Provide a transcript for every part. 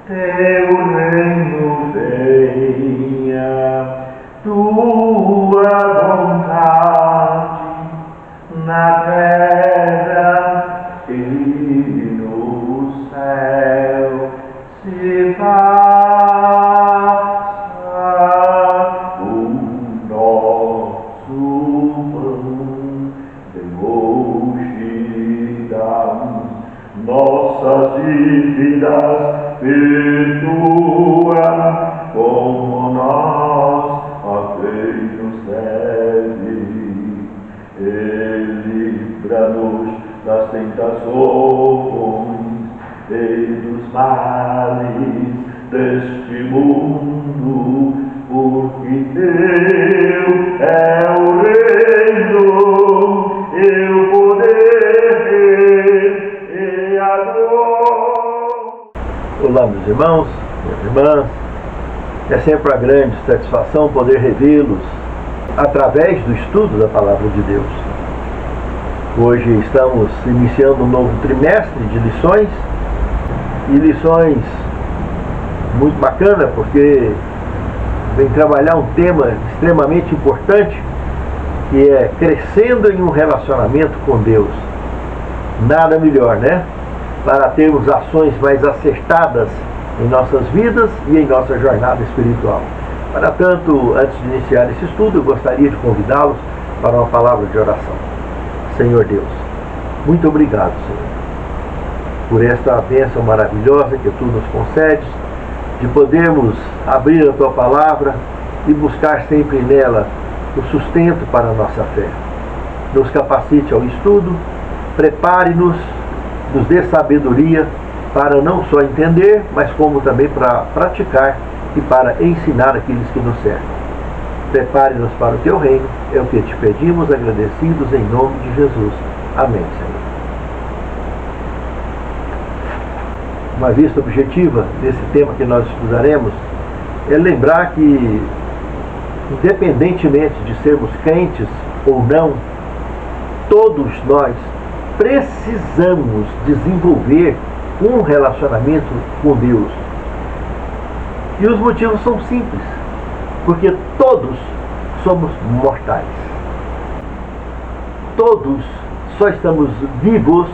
teu reino venha, tua vontade na terra e no céu se faça. O nosso pão de hoje dá-nos, nossas dívidas perdoa, como nós a quem nos deve, e livra-nos das tentações e dos males deste mundo, porque teu é o reino e o poder e a glória. Olá, meus irmãos, minhas irmãs. É sempre uma grande satisfação poder revê-los através do estudo da Palavra de Deus. Hoje estamos iniciando um novo trimestre de lições, e lições muito bacana, porque vem trabalhar um tema extremamente importante, que é crescendo em um relacionamento com Deus. Nada melhor, né? Para termos ações mais acertadas em nossas vidas e em nossa jornada espiritual. Para tanto, antes de iniciar esse estudo, eu gostaria de convidá-los para uma palavra de oração. Senhor Deus, muito obrigado, Senhor, por esta bênção maravilhosa que Tu nos concedes, de podermos abrir a Tua palavra e buscar sempre nela o sustento para a nossa fé. Nos capacite ao estudo, prepare-nos, nos dê sabedoria para não só entender, mas como também para praticar e para ensinar aqueles que nos cercam. Prepare-nos para o Teu reino, é o que te pedimos, agradecidos em nome de Jesus. Amém, Senhor. Uma vista objetiva desse tema que nós estudaremos é lembrar que, independentemente de sermos crentes ou não, todos nós precisamos desenvolver um relacionamento com Deus. E os motivos são simples, porque todos somos mortais. Todos só estamos vivos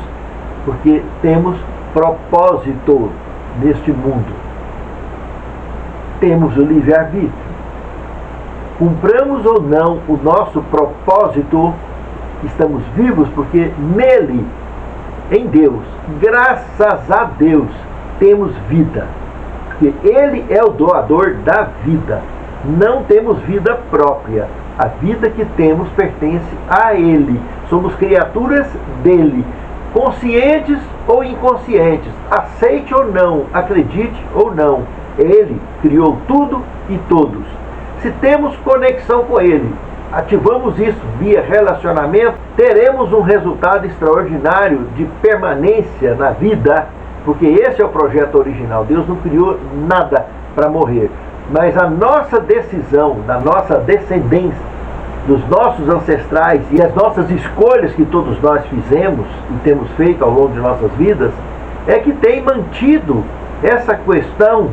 porque temos propósito neste mundo. Temos o livre-arbítrio. Cumpramos ou não o nosso propósito, estamos vivos porque nele, em Deus, graças a Deus, temos vida. Porque Ele é o doador da vida. Não temos vida própria. A vida que temos pertence a Ele. Somos criaturas dele. Conscientes ou inconscientes. Aceite ou não, acredite ou não. Ele criou tudo e todos. Se temos conexão com Ele, ativamos isso via relacionamento, teremos um resultado extraordinário de permanência na vida, porque esse é o projeto original. Deus não criou nada para morrer, mas a nossa decisão, da nossa descendência, dos nossos ancestrais e as nossas escolhas que todos nós fizemos e temos feito ao longo de nossas vidas, é que tem mantido essa questão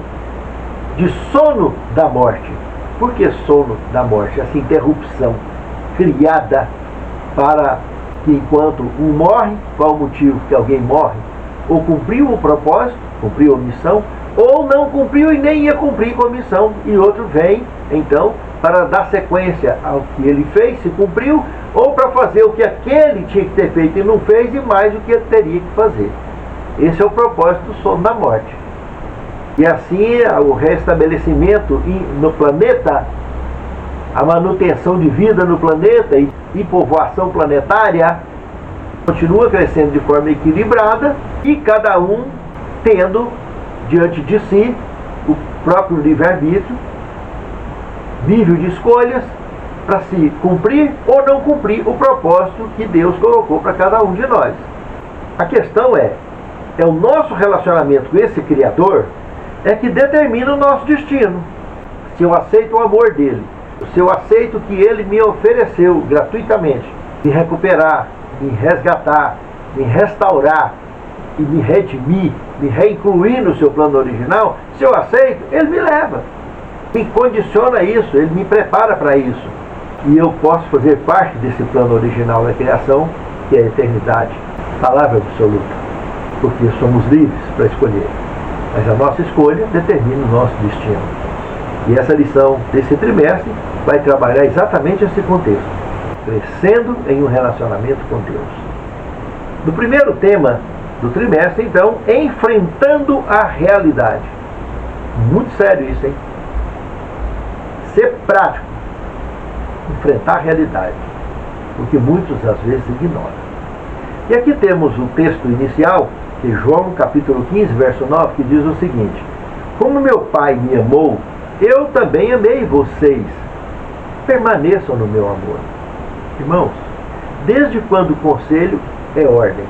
de sono da morte. Por que sono da morte? Essa interrupção criada para que, enquanto um morre, qual o motivo que alguém morre? Ou cumpriu o propósito, cumpriu a missão, ou não cumpriu e nem ia cumprir com a missão, e outro vem, então, para dar sequência ao que ele fez, se cumpriu, ou para fazer o que aquele tinha que ter feito e não fez, e mais o que ele teria que fazer. Esse é o propósito do sono da morte. E assim o restabelecimento no planeta, a manutenção de vida no planeta e povoação planetária continua crescendo de forma equilibrada, e cada um tendo diante de si o próprio livre-arbítrio, nível de escolhas para se cumprir ou não cumprir o propósito que Deus colocou para cada um de nós. A questão é o nosso relacionamento com esse Criador é que determina o nosso destino. Se eu aceito o amor dele, se eu aceito o que ele me ofereceu gratuitamente, me recuperar, me resgatar, me restaurar, e me redimir, me reincluir no seu plano original, se eu aceito, ele me leva. Me condiciona a isso, ele me prepara para isso. E eu posso fazer parte desse plano original da criação, que é a eternidade, palavra absoluta. Porque somos livres para escolher. Mas a nossa escolha determina o nosso destino. E essa lição desse trimestre vai trabalhar exatamente esse contexto. Crescendo em um relacionamento com Deus. No primeiro tema do trimestre, então, enfrentando a realidade. Muito sério isso, hein? Ser prático. Enfrentar a realidade. Porque muitos, às vezes, ignoram. E aqui temos o texto inicial, que é João capítulo 15, verso 9, que diz o seguinte: como meu Pai me amou, eu também amei vocês. Permaneçam no meu amor. Irmãos, desde quando o conselho é ordem?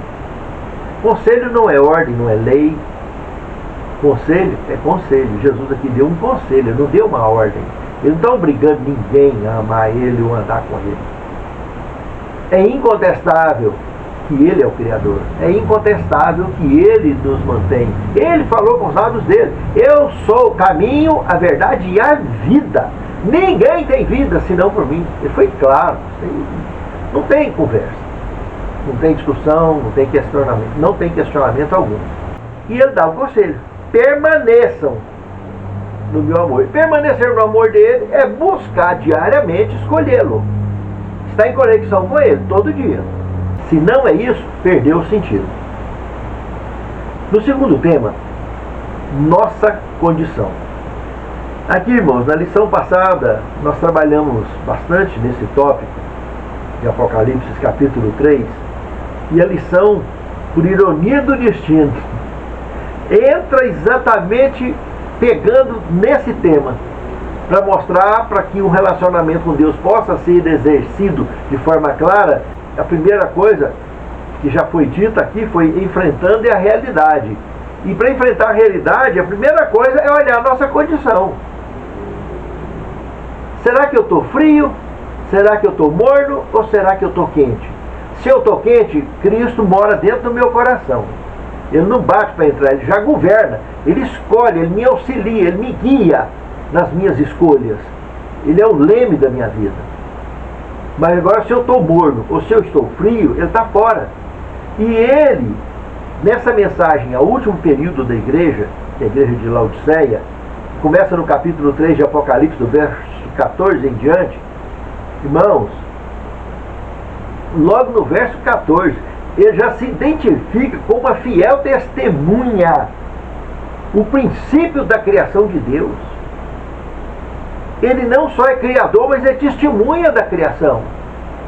Conselho não é ordem, não é lei. Conselho é conselho. Jesus aqui deu um conselho, ele não deu uma ordem. Ele não está obrigando ninguém a amar ele ou andar com ele. É incontestável que ele é o Criador. É incontestável que ele nos mantém. Ele falou com os lábios dele: eu sou o caminho, a verdade e a vida. Ninguém tem vida senão por mim. Ele foi claro. Não tem conversa. Não tem discussão, não tem questionamento algum. E ele dá um conselho: permaneçam no meu amor. Permanecer no amor dele é buscar diariamente escolhê-lo. Estar em conexão com ele todo dia. Se não é isso, perdeu o sentido. No segundo tema, nossa condição. Aqui, irmãos, na lição passada, nós trabalhamos bastante nesse tópico de Apocalipse capítulo 3, e a lição, por ironia do destino, entra exatamente pegando nesse tema, para mostrar, para que um relacionamento com Deus possa ser exercido de forma clara. A primeira coisa que já foi dita aqui foi enfrentando a realidade. E para enfrentar a realidade, a primeira coisa é olhar a nossa condição. Será que eu estou frio? Será que eu estou morno? Ou será que eu estou quente? Se eu estou quente, Cristo mora dentro do meu coração. Ele não bate para entrar, ele já governa. Ele escolhe, ele me auxilia, ele me guia nas minhas escolhas. Ele é o leme da minha vida. Mas agora, se eu estou morno ou se eu estou frio, ele está fora. E ele, nessa mensagem, ao último período da igreja, que é a igreja de Laodiceia, começa no capítulo 3 de Apocalipse, do verso 14 em diante. Irmãos, logo no verso 14, ele já se identifica como uma fiel testemunha, o princípio da criação de Deus. Ele não só é criador, mas é testemunha da criação.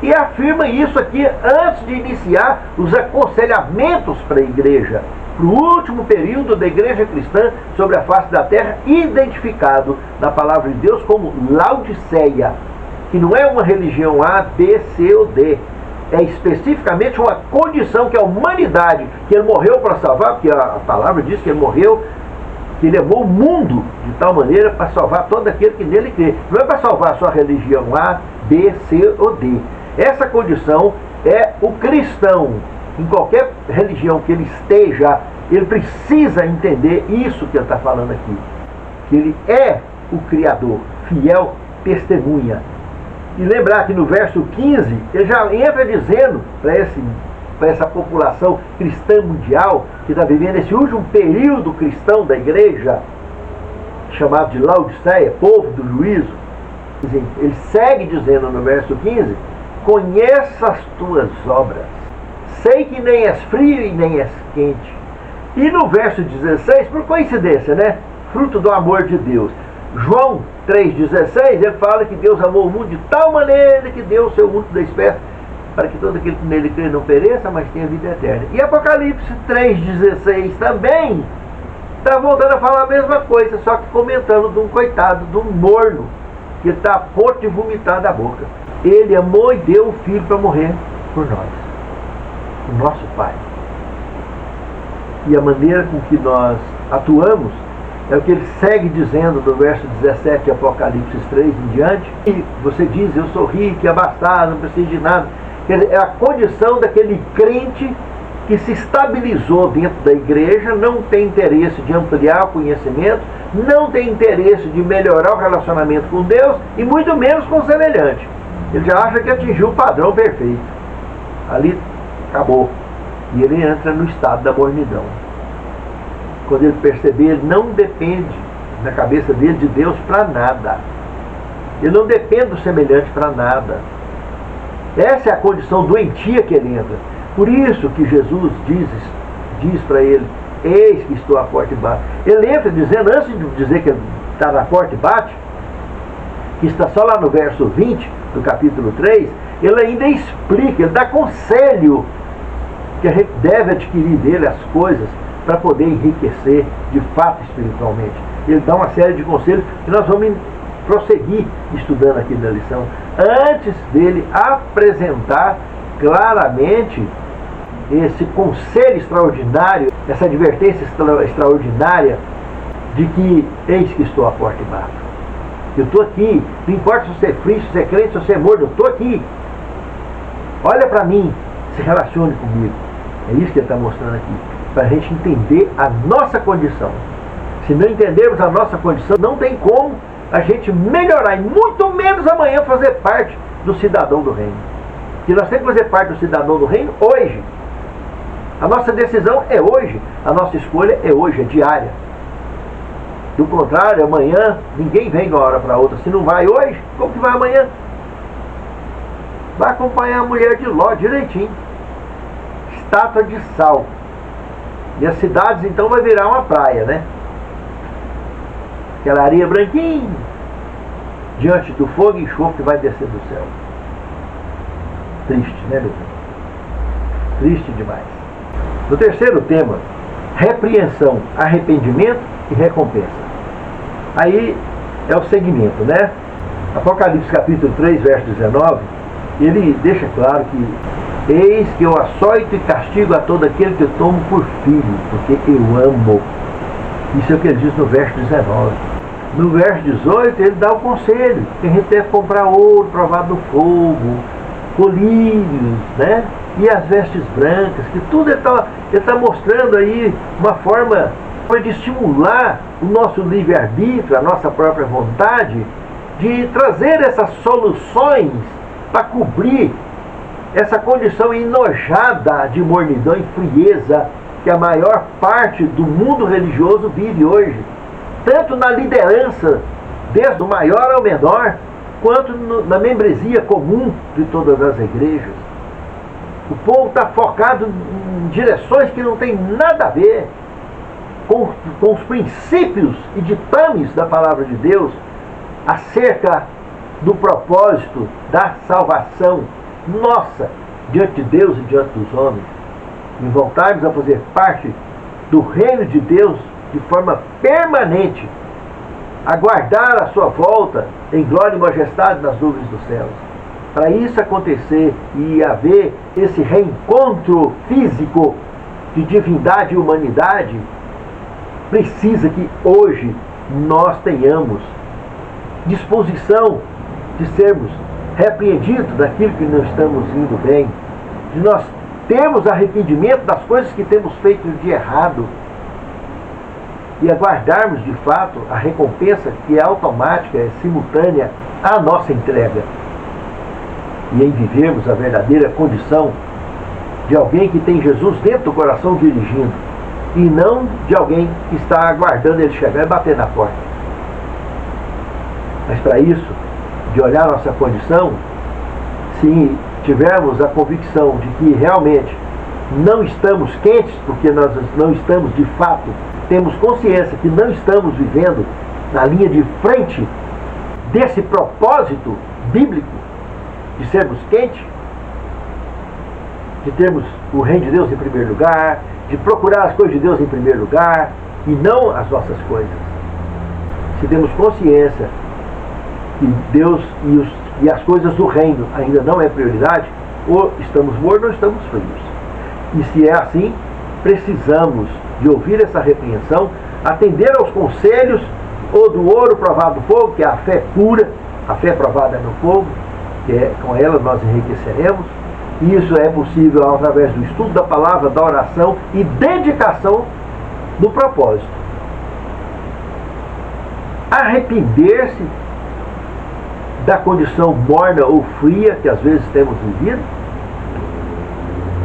E afirma isso aqui antes de iniciar os aconselhamentos para a igreja, para o último período da igreja cristã sobre a face da terra, identificado na palavra de Deus como Laodiceia, que não é uma religião A, B, C ou D. É especificamente uma condição que a humanidade, que ele morreu para salvar, porque a palavra diz que ele morreu, que ele levou o mundo de tal maneira para salvar todo aquele que nele crê. Não é para salvar a sua religião A, B, C ou D. Essa condição é o cristão. Em qualquer religião que ele esteja, ele precisa entender isso que ele está falando aqui. Que ele é o Criador, fiel testemunha. E lembrar que no verso 15, ele já entra dizendo para essa população cristã mundial, que está vivendo esse último período cristão da igreja, chamado de Laodiceia, povo do juízo. Ele segue dizendo no verso 15: conheça as tuas obras, sei que nem és frio e nem és quente. E no verso 16, por coincidência, né? Fruto do amor de Deus. João 3,16, ele fala que Deus amou o mundo de tal maneira que deu o seu único da espécie, para que todo aquele que nele crê não pereça, mas tenha vida eterna. E Apocalipse 3,16 também está voltando a falar a mesma coisa, só que comentando de um coitado, de um morno, que está a ponto de vomitar da boca. Ele amou e deu o Filho para morrer por nós, o nosso Pai. E a maneira com que nós atuamos é o que ele segue dizendo no verso 17 de Apocalipse 3 em diante. E você diz: eu sou rico e abastado, não preciso de nada. Quer dizer, é a condição daquele crente que se estabilizou dentro da igreja, não tem interesse de ampliar o conhecimento, não tem interesse de melhorar o relacionamento com Deus e muito menos com o semelhante. Ele já acha que atingiu o padrão perfeito. Ali acabou. E ele entra no estado da mornidão. Quando ele perceber, ele não depende na cabeça dele de Deus para nada. Ele não depende do semelhante para nada. Essa é a condição doentia que ele entra. Por isso que Jesus diz para ele: eis que estou à porta e bato. Ele entra dizendo, antes de dizer que ele está na porta e bate, que está só lá no verso 20 do capítulo 3, ele ainda explica, ele dá conselho que a gente deve adquirir dele as coisas para poder enriquecer de fato espiritualmente. Ele dá uma série de conselhos que nós vamos prosseguir estudando aqui na lição, antes dele apresentar claramente esse conselho extraordinário, essa advertência extraordinária de que eis que estou à porta e bato. Eu estou aqui, não importa se você é frio, se você é crente, se você é morto, eu estou aqui. Olha para mim, se relacione comigo. É isso que ele está mostrando aqui, para a gente entender a nossa condição. Se não entendermos a nossa condição, não tem como a gente melhorar, e muito menos amanhã fazer parte do cidadão do reino. E nós temos que fazer parte do cidadão do reino hoje. A nossa decisão é hoje, a nossa escolha é hoje, é diária. Do contrário, amanhã ninguém vem de uma hora para outra. Se não vai hoje, como que vai amanhã? Vai acompanhar a mulher de Ló direitinho. Estátua de sal. E as cidades então vai virar uma praia, né? Aquela areia branquinha diante do fogo e enxofre que vai descer do céu. Triste, né, meu irmão? Triste demais. No terceiro tema, repreensão, arrependimento e recompensa. Aí é o segmento, né? Apocalipse capítulo 3, verso 19, ele deixa claro que eis que eu açoito e castigo a todo aquele que eu tomo por filho, porque eu amo. Isso é o que ele diz no verso 19. No verso 18, ele dá o conselho que a gente deve comprar ouro provado no fogo, colírios, né? E as vestes brancas, que tudo ele está mostrando aí uma forma de estimular o nosso livre-arbítrio, a nossa própria vontade, de trazer essas soluções para cobrir essa condição enojada de mornidão e frieza que a maior parte do mundo religioso vive hoje, tanto na liderança, desde o maior ao menor, quanto na membresia comum de todas as igrejas. O povo está focado em direções que não tem nada a ver com os princípios e ditames da palavra de Deus acerca do propósito da salvação nossa diante de Deus e diante dos homens, e voltarmos a fazer parte do reino de Deus de forma permanente, aguardar a sua volta em glória e majestade nas nuvens dos céus. Para isso acontecer e haver esse reencontro físico de divindade e humanidade, precisa que hoje nós tenhamos disposição de sermos repreendidos daquilo que não estamos indo bem, de nós termos arrependimento das coisas que temos feito de errado e aguardarmos de fato a recompensa que é automática, é simultânea à nossa entrega, e em vivermos a verdadeira condição de alguém que tem Jesus dentro do coração dirigindo, e não de alguém que está aguardando ele chegar e bater na porta. Mas para isso, de olhar nossa condição, se tivermos a convicção de que realmente não estamos quentes, porque nós não estamos de fato, temos consciência que não estamos vivendo na linha de frente desse propósito bíblico de sermos quentes, de termos o reino de Deus em primeiro lugar, de procurar as coisas de Deus em primeiro lugar e não as nossas coisas. Se temos consciência que Deus e as coisas do reino ainda não é prioridade, ou estamos mortos ou estamos frios. E se é assim, precisamos de ouvir essa repreensão, atender aos conselhos ou do ouro provado no fogo, que é a fé pura, a fé provada no fogo, que é, com ela nós enriqueceremos, E isso é possível através do estudo da palavra, da oração e dedicação no propósito. Arrepender-se da condição morna ou fria que às vezes temos vivido,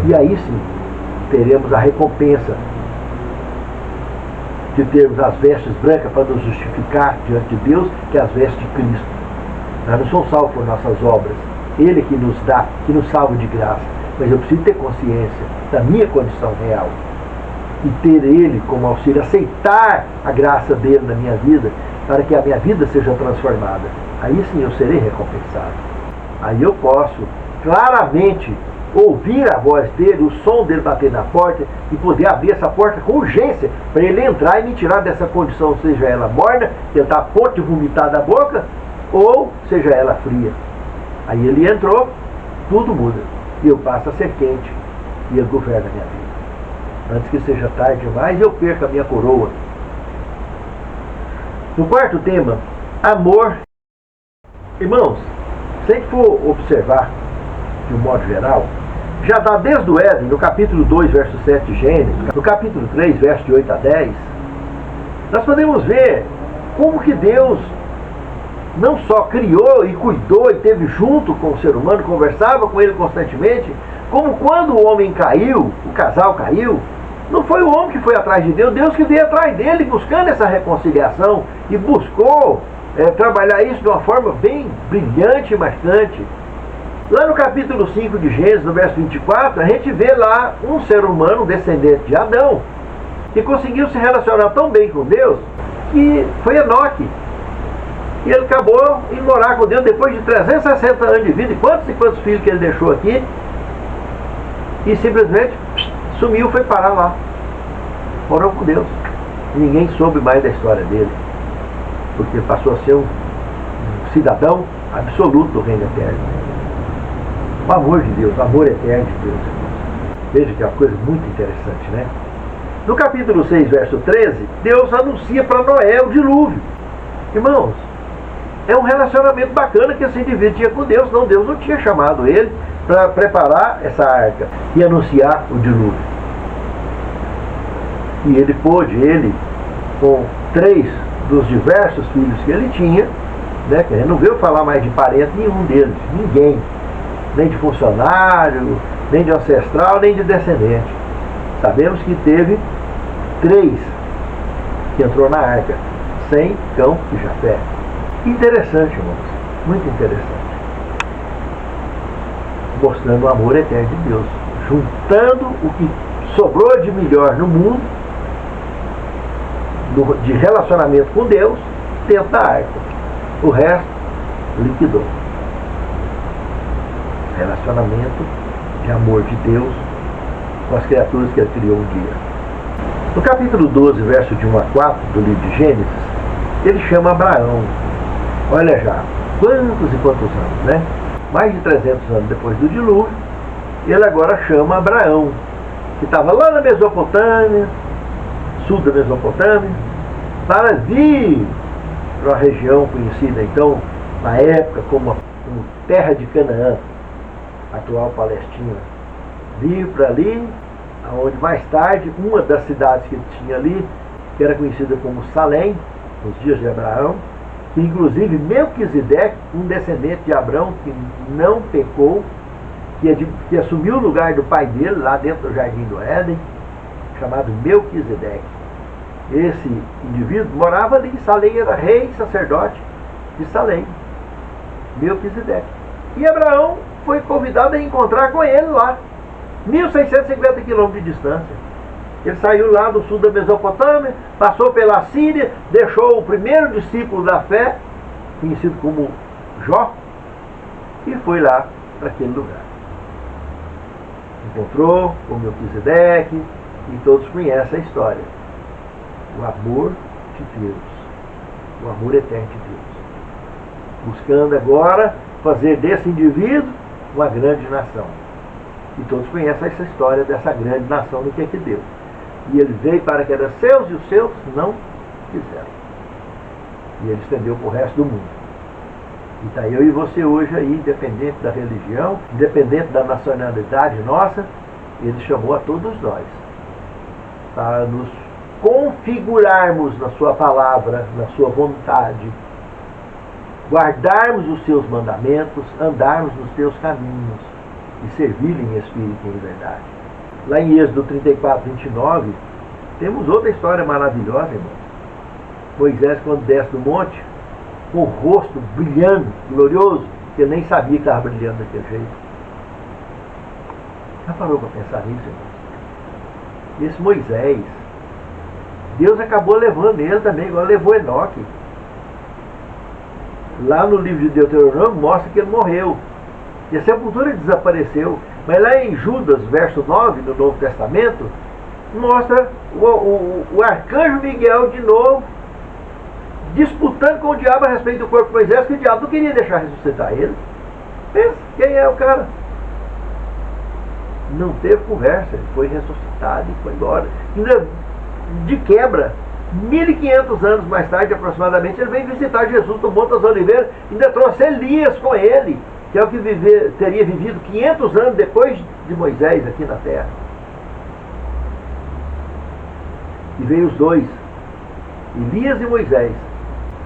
e aí sim teremos a recompensa de termos as vestes brancas para nos justificar diante de Deus, que é as vestes de Cristo. Nós não somos salvos por nossas obras, Ele que nos dá, que nos salva de graça, mas eu preciso ter consciência da minha condição real e ter Ele como auxílio, aceitar a graça dele na minha vida, para que a minha vida seja transformada. Aí sim eu serei recompensado. Aí eu posso claramente ouvir a voz dele, o som dele bater na porta e poder abrir essa porta com urgência para ele entrar e me tirar dessa condição, seja ela morna, ele está a ponto de vomitar da boca, ou seja ela fria. Aí ele entrou, tudo muda e eu passo a ser quente e ele governa a minha vida. Antes que seja tarde demais, eu perca a minha coroa. No quarto tema, amor. Irmãos, se a gente for observar de um modo geral, já dá desde o Éden, no capítulo 2, verso 7 de Gênesis, no capítulo 3, verso de 8 a 10, nós podemos ver como que Deus não só criou e cuidou e teve junto com o ser humano, conversava com ele constantemente, como quando o homem caiu, o casal caiu, não foi o homem que foi atrás de Deus, Deus que veio atrás dele buscando essa reconciliação e buscou trabalhar isso de uma forma bem brilhante e marcante. Lá no capítulo 5 de Gênesis, no verso 24, a gente vê lá um ser humano, um descendente de Adão, que conseguiu se relacionar tão bem com Deus, que foi Enoque. E ele acabou indo morar com Deus depois de 360 anos de vida, e quantos filhos que ele deixou aqui, e simplesmente sumiu, foi parar lá. Morou com Deus. E ninguém soube mais da história dele, porque passou a ser um cidadão absoluto do reino eterno. O amor de Deus, o amor eterno de Deus. Veja que é uma coisa muito interessante, né? No capítulo 6, verso 13, Deus anuncia para Noé o dilúvio. Irmãos, é um relacionamento bacana que esse indivíduo tinha com Deus, não, Deus não tinha chamado ele para preparar essa arca e anunciar o dilúvio. E ele pôde, com 3 dos diversos filhos que ele tinha, né, que ele não veio falar mais de parente nenhum deles, ninguém, nem de funcionário, nem de ancestral, nem de descendente. Sabemos que teve 3 que entrou na arca, Sem, Cão e Jafé. Interessante, irmãos, muito interessante. Mostrando o amor eterno de Deus, juntando o que sobrou de melhor no mundo, de relacionamento com Deus, dentro da arca. O resto, liquidou. Relacionamento de amor de Deus com as criaturas que ele criou um dia. No capítulo 12, verso de 1 a 4 do livro de Gênesis, ele chama Abraão. Olha já, quantos e quantos anos, né? Mais de 300 anos depois do dilúvio, ele agora chama Abraão, que estava lá na Mesopotâmia, sul da Mesopotâmia, para vir para a região conhecida então, na época, como terra de Canaã, atual Palestina. Vir para ali, onde mais tarde, uma das cidades que tinha ali, que era conhecida como Salém, nos dias de Abraão, que inclusive Melquisedeque, um descendente de Abraão que não pecou, que assumiu o lugar do pai dele, lá dentro do Jardim do Éden, chamado Melquisedeque. Esse indivíduo morava ali em Salém, era rei e sacerdote de Salém, Melquisedeque. E Abraão foi convidado a encontrar com ele lá, 1.650 quilômetros de distância. Ele saiu lá do sul da Mesopotâmia, passou pela Síria, deixou o primeiro discípulo da fé, conhecido como Jó, e foi lá para aquele lugar. Encontrou com Melquisedeque, e todos conhecem a história. O amor de Deus, o amor eterno de Deus. Buscando agora fazer desse indivíduo uma grande nação. E todos conhecem essa história dessa grande nação do que deu. E ele veio para que era seus e os seus não quiseram. E ele estendeu para o resto do mundo. E está eu e você hoje aí, independente da religião, independente da nacionalidade nossa, ele chamou a todos nós para nos configurarmos na sua palavra, na sua vontade, guardarmos os seus mandamentos, andarmos nos teus caminhos e servir em espírito e em verdade. Lá em Êxodo 34, 29, temos outra história maravilhosa, irmão. Moisés, quando desce do monte, com o rosto brilhando, glorioso, que ele nem sabia que estava brilhando daquele jeito. Já parou para pensar nisso, irmão? Esse Moisés, Deus acabou levando ele também, igual levou Enoque. Lá no livro de Deuteronômio mostra que ele morreu. E a sepultura desapareceu. Mas lá em Judas, verso 9, do Novo Testamento, mostra o arcanjo Miguel de novo, disputando com o diabo a respeito do corpo de Moisés, que o diabo não queria deixar ressuscitar ele. Pensa, quem é o cara? Não teve conversa, ele foi ressuscitado e foi embora. Ainda de quebra, 1500 anos mais tarde aproximadamente, ele veio visitar Jesus no Monte das Oliveiras, ainda trouxe Elias com ele, que é o que teria vivido 500 anos depois de Moisés aqui na terra. E veio os dois, Elias e Moisés,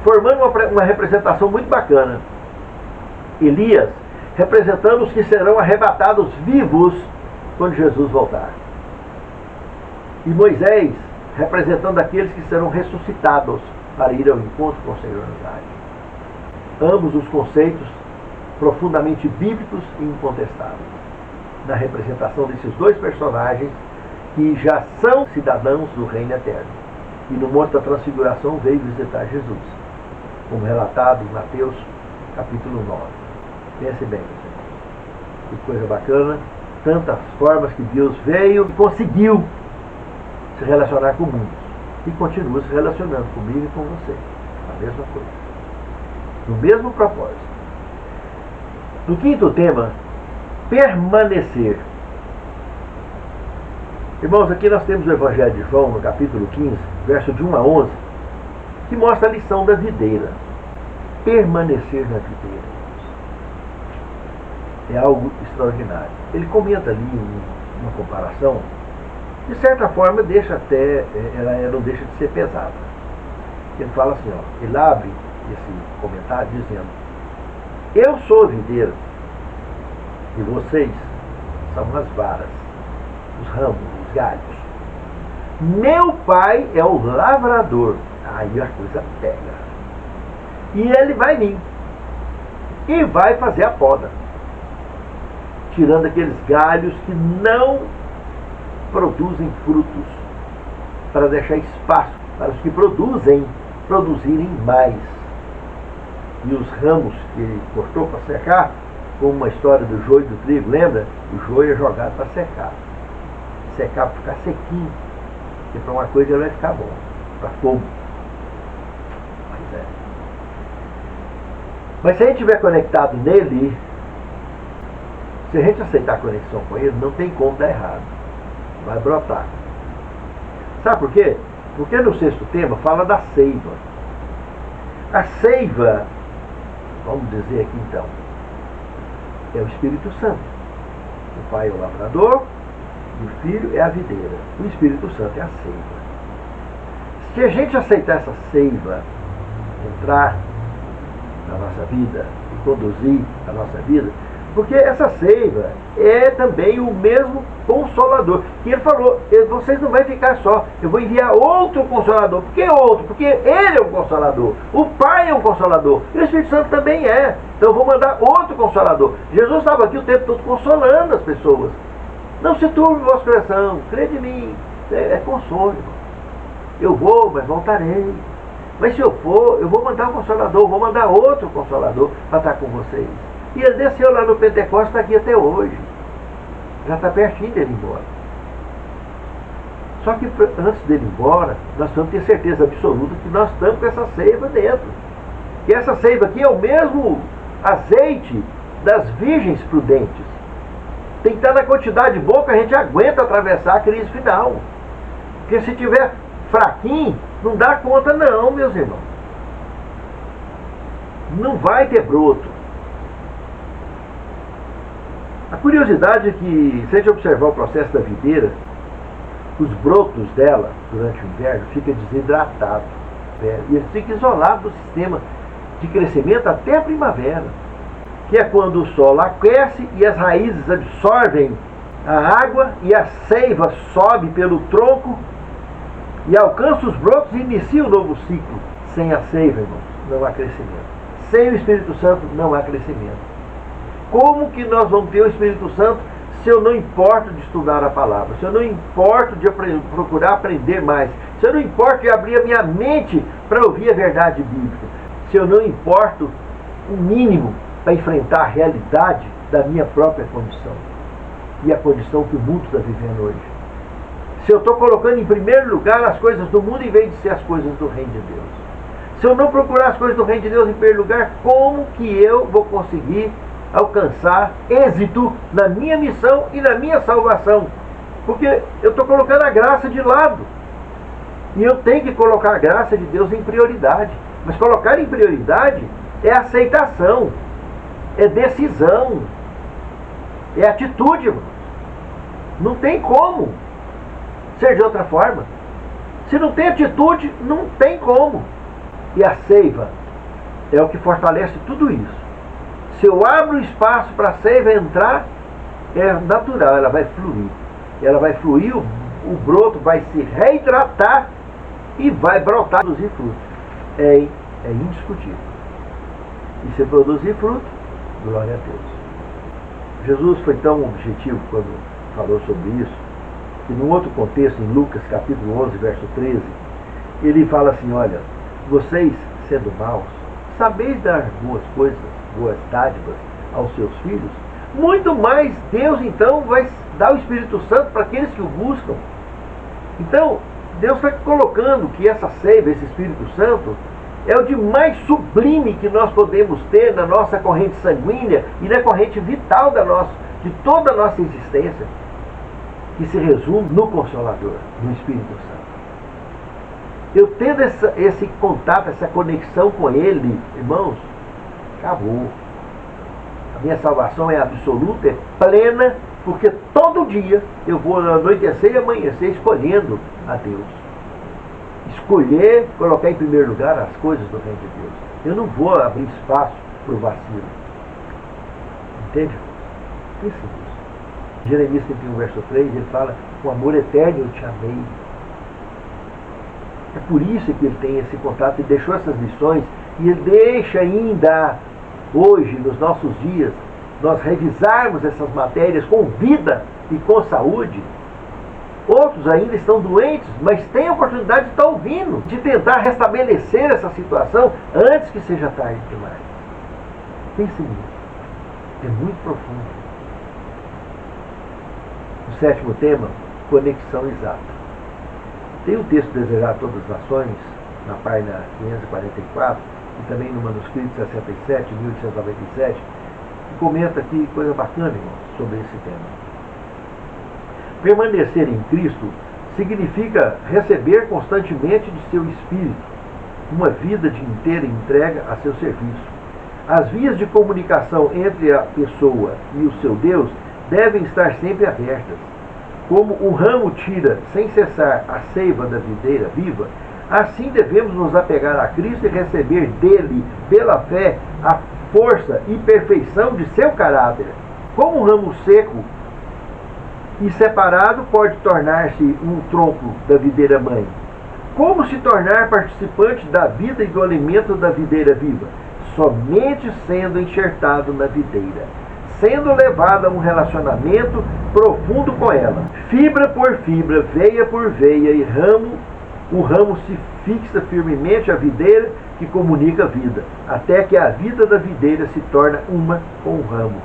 formando uma representação muito bacana. Elias representando os que serão arrebatados vivos quando Jesus voltar. E Moisés representando aqueles que serão ressuscitados para ir ao encontro com o Senhor nos ares. Ambos os conceitos profundamente bíblicos e incontestáveis na representação desses dois personagens que já são cidadãos do reino eterno. E no Monte da Transfiguração veio visitar Jesus, como relatado em Mateus capítulo 9. Pense bem, que coisa bacana, tantas formas que Deus veio e conseguiu se relacionar com muitos. E continua se relacionando comigo e com você. A mesma coisa. No mesmo propósito. No quinto tema, permanecer. Irmãos, aqui nós temos o Evangelho de João, no capítulo 15, verso de 1 a 11, que mostra a lição da videira. Permanecer na videira. É algo extraordinário. Ele comenta ali uma comparação, de certa forma deixa até, ela não deixa de ser pesada. Ele fala assim, ó, ele abre esse comentário dizendo: eu sou a videira e vocês são as varas, os ramos, os galhos. Meu pai é o lavrador. Aí a coisa pega. E ele vai vir e vai fazer a poda, tirando aqueles galhos que não produzem frutos, para deixar espaço para os que produzirem mais. E os ramos que ele cortou para secar, como uma história do joio e do trigo, lembra? O joio é jogado para secar. Secar para ficar sequinho, porque para uma coisa ele vai ficar bom, para fogo. Mas se a gente estiver conectado nele, se a gente aceitar a conexão com ele, não tem como dar errado. Vai brotar. Sabe por quê? Porque no sexto tema fala da seiva. A seiva, vamos dizer aqui então, é o Espírito Santo. O Pai é o lavrador, e o Filho é a videira. O Espírito Santo é a seiva. Se a gente aceitar essa seiva, entrar na nossa vida e conduzir a nossa vida, porque essa seiva é também o mesmo Consolador. Que ele falou, vocês não vão ficar só, eu vou enviar outro Consolador. Por que outro? Porque ele é o Consolador, o Pai é o Consolador, e o Espírito Santo também é. Então eu vou mandar outro Consolador. Jesus estava aqui o tempo todo consolando as pessoas. Não se turbe o vosso coração, crê em mim, é consolo. Eu vou, mas voltarei. Mas se eu for, eu vou mandar um Consolador, vou mandar outro Consolador para estar com vocês. E ele desceu lá no Pentecostes, está aqui até hoje. Já está pertinho dele ir embora. Só que antes dele ir embora, nós temos que ter certeza absoluta que nós estamos com essa seiva dentro. E essa seiva aqui é o mesmo azeite das virgens prudentes. Tem que estar na quantidade boa que a gente aguenta atravessar a crise final. Porque se tiver fraquinho, não dá conta não, meus irmãos. não vai ter broto. A curiosidade é que, se a gente observar o processo da videira, os brotos dela, durante o inverno, ficam desidratados. E eles ficam isolados do sistema de crescimento até a primavera, que é quando o solo aquece e as raízes absorvem a água e a seiva sobe pelo tronco e alcança os brotos e inicia um novo ciclo. Sem a seiva, irmãos, não há crescimento. Sem o Espírito Santo, não há crescimento. Como que nós vamos ter o Espírito Santo se eu não importo de estudar a palavra, se eu não importo de procurar aprender mais, se eu não importo de abrir a minha mente para ouvir a verdade bíblica, se eu não importo o mínimo para enfrentar a realidade da minha própria condição e a condição que o mundo está vivendo hoje? Se eu estou colocando em primeiro lugar as coisas do mundo em vez de ser as coisas do reino de Deus, se eu não procurar as coisas do reino de Deus em primeiro lugar, como que eu vou conseguir alcançar êxito na minha missão e na minha salvação? Porque eu estou colocando a graça de lado. E eu tenho que colocar a graça de Deus em prioridade. Mas colocar em prioridade é aceitação, é decisão, é atitude, irmão. Não tem como ser de outra forma. Se não tem atitude, não tem como. E a seiva é o que fortalece tudo isso. Se eu abro espaço para a seiva entrar, é natural, ela vai fluir. Ela vai fluir, o broto vai se reidratar e vai brotar, produzir fruto. É indiscutível. E se produzir fruto, glória a Deus. Jesus foi tão objetivo quando falou sobre isso, que num outro contexto, em Lucas capítulo 11, verso 13, ele fala assim: olha, vocês, sendo maus, sabeis dar boas coisas, boas dádivas aos seus filhos, muito mais Deus então vai dar o Espírito Santo para aqueles que o buscam. Então, Deus está colocando que essa seiva, esse Espírito Santo, é o de mais sublime que nós podemos ter na nossa corrente sanguínea e na corrente vital de toda a nossa existência, que se resume no Consolador, no Espírito Santo. Eu tendo esse contato, essa conexão com Ele, irmãos, acabou. A minha salvação é absoluta, é plena, porque todo dia eu vou anoitecer e amanhecer escolhendo a Deus. Escolher, colocar em primeiro lugar as coisas do reino de Deus. Eu não vou abrir espaço para o vacilo. Entende? Pense nisso. Jeremias 31, verso 3, ele fala: com amor eterno eu te amei. É por isso que ele tem esse contato e deixou essas lições, e ele deixa ainda hoje, nos nossos dias, nós revisarmos essas matérias com vida e com saúde. Outros ainda estão doentes, mas têm a oportunidade de estar ouvindo, de tentar restabelecer essa situação antes que seja tarde demais. Pense nisso. É muito profundo. O sétimo tema, conexão exata. Tem um texto Desejar a Todas as Nações, na página 544, e também no manuscrito 67, 1897, que comenta aqui coisa bacana, irmãos, sobre esse tema. Permanecer em Cristo significa receber constantemente de seu Espírito uma vida de inteira entrega a seu serviço. As vias de comunicação entre a pessoa e o seu Deus devem estar sempre abertas. Como o ramo tira sem cessar a seiva da videira viva, assim devemos nos apegar a Cristo e receber dele, pela fé, a força e perfeição de seu caráter. Como um ramo seco e separado pode tornar-se um tronco da videira mãe? Como se tornar participante da vida e do alimento da videira viva? Somente sendo enxertado na videira, sendo levado a um relacionamento profundo com ela. Fibra por fibra, veia por veia, e o ramo se fixa firmemente à videira que comunica a vida, até que a vida da videira se torna uma com o ramo.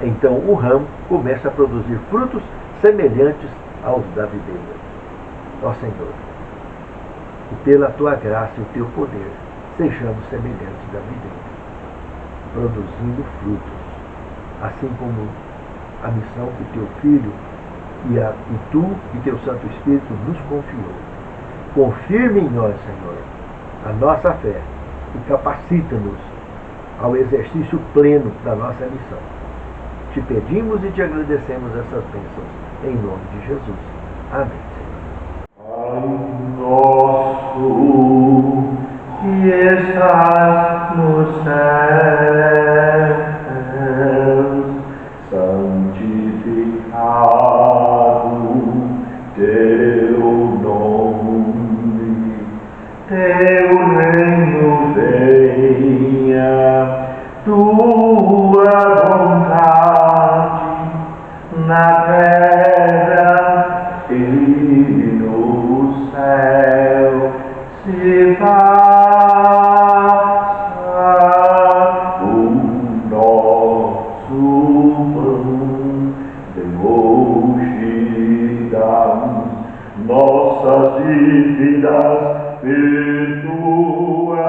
Então o ramo começa a produzir frutos semelhantes aos da videira. Ó Senhor, e pela tua graça e o teu poder, sejamos semelhantes da videira, produzindo frutos, assim como a missão que teu Filho e tu e teu Santo Espírito nos confiou. Confirme em nós, Senhor, a nossa fé e capacita-nos ao exercício pleno da nossa missão. Te pedimos e te agradecemos essas bênçãos, em nome de Jesus. Amém. Pai nosso que estás nos céus, santificado teu nome, teu reino venha, tua vontade na terra e no céu se faça o nosso pão de hoje, dá-nos nossas dívidas, perdoa